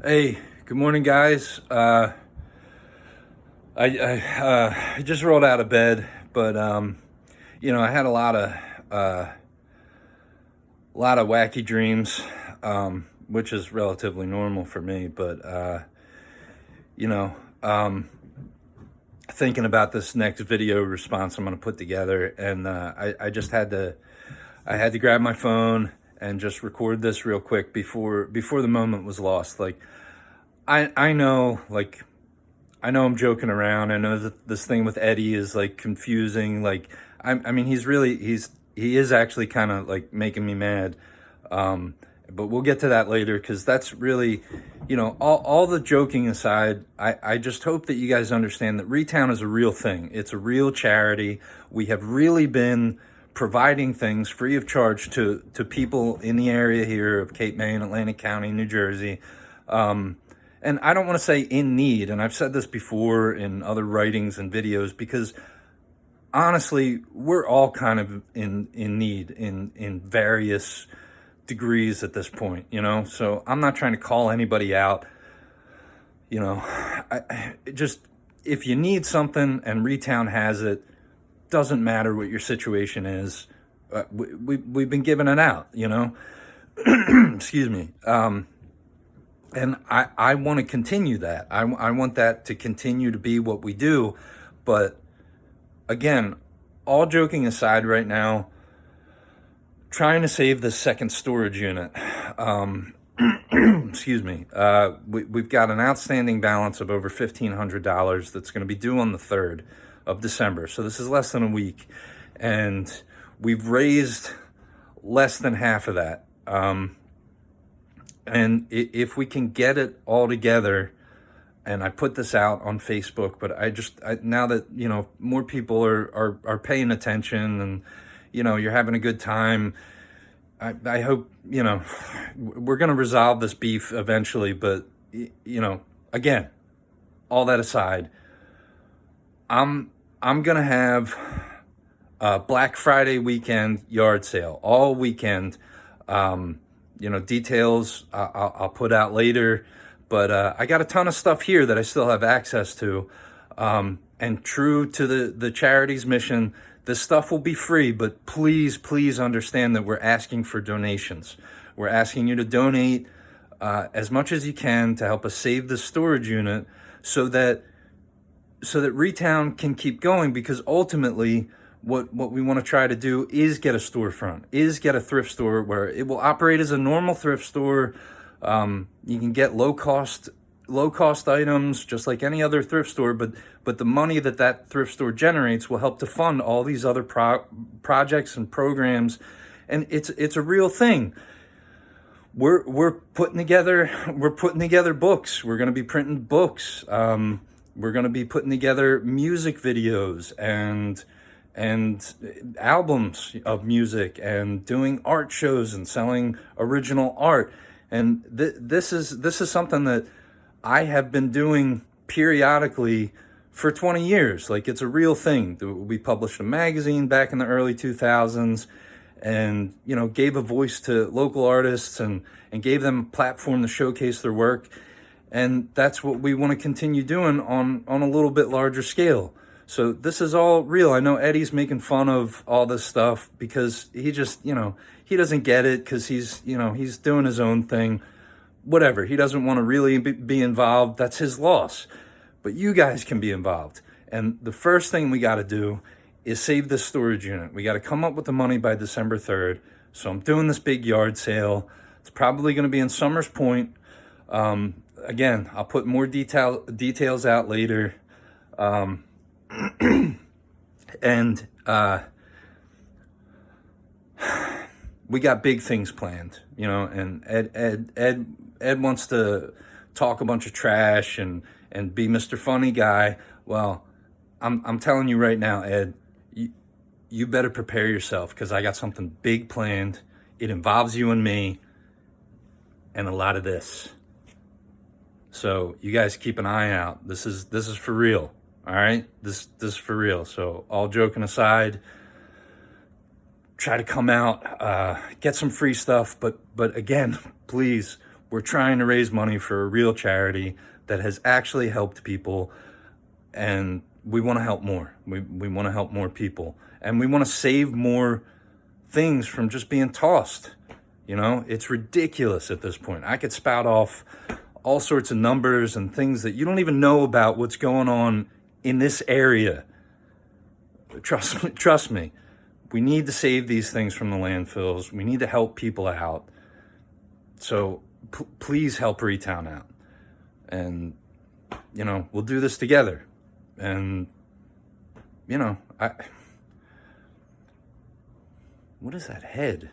Hey, good morning, guys. I just rolled out of bed, but I had a lot of wacky dreams, which is relatively normal for me. But you know, thinking about this next video response I'm going to put together, and I just had to grab my phone and just record this real quick before the moment was lost. I know, I know I'm joking around. I know that this thing with Eddie is like confusing. I mean, he is actually kind of like making me mad. But we'll get to that later because that's really, all the joking aside, I just hope that you guys understand that R.E.T.O.W.N.E is a real thing. It's a real charity. We have really been providing things free of charge to people in the area here of Cape May and Atlantic County, New Jersey. And I don't want to say in need, and I've said this before in other writings and videos, because honestly, we're all kind of in need in various degrees at this point, So I'm not trying to call anybody out, just if you need something and R.E.T.O.W.N.E has it, doesn't matter what your situation is. We've been giving it out, Excuse me. And I want to continue that. I want that to continue to be what we do. But again, all joking aside right now, trying to save the second storage unit. Excuse me. We've got an outstanding balance of over $1,500 that's going to be due on the 3rd of December. So this is less than a week. And we've raised less than half of that. And if we can get it all together, and I put this out on Facebook, but now that, more people are paying attention and, you're having a good time, I hope, we're going to resolve this beef eventually. But, again, all that aside, I'm going to have a Black Friday weekend yard sale all weekend. Details I'll put out later, but I got a ton of stuff here that I still have access to. And true to the charity's mission, this stuff will be free, but please understand that we're asking for donations. We're asking you to donate as much as you can to help us save the storage unit so that R.E.T.O.W.N.E can keep going, because ultimately what we want to try to do is get a storefront, is get a thrift store where it will operate as a normal thrift store. You can get low cost items just like any other thrift store, but the money that thrift store generates will help to fund all these other projects and programs. And it's a real thing. We're putting together books. We're going to be printing books. We're going to be putting together music videos and albums of music, and doing art shows and selling original art. And this is something that I have been doing periodically for 20 years. Like, it's a real thing. We published a magazine back in the early 2000s, and gave a voice to local artists and gave them a platform to showcase their work. And that's what we want to continue doing on a little bit larger scale. So this is all real. I know Eddie's making fun of all this stuff because he just, he doesn't get it, because he's doing his own thing. Whatever. He doesn't want to really be involved. That's his loss. But you guys can be involved. And the first thing we got to do is save this storage unit. We got to come up with the money by December 3rd. So I'm doing this big yard sale. It's probably going to be in Summers Point. Again, I'll put more details out later. And we got big things planned, and Ed wants to talk a bunch of trash and be Mr. Funny Guy. Well, I'm telling you right now, Ed, you better prepare yourself, because I got something big planned. It involves you and me and a lot of this. So you guys keep an eye out. This is for real. All right, this is for real. So all joking aside, try to come out, get some free stuff. But again, please We're trying to raise money for a real charity that has actually helped people, and we want to help more. We want to help more people, and we want to save more things from just being tossed. You know, it's ridiculous at this point. I could spout off all sorts of numbers and things that you don't even know about what's going on in this area. Trust me. We need to save these things from the landfills. We need to help people out. So please help R.E.T.O.W.N.E out. And, you know, we'll do this together. And, you know, what is that head?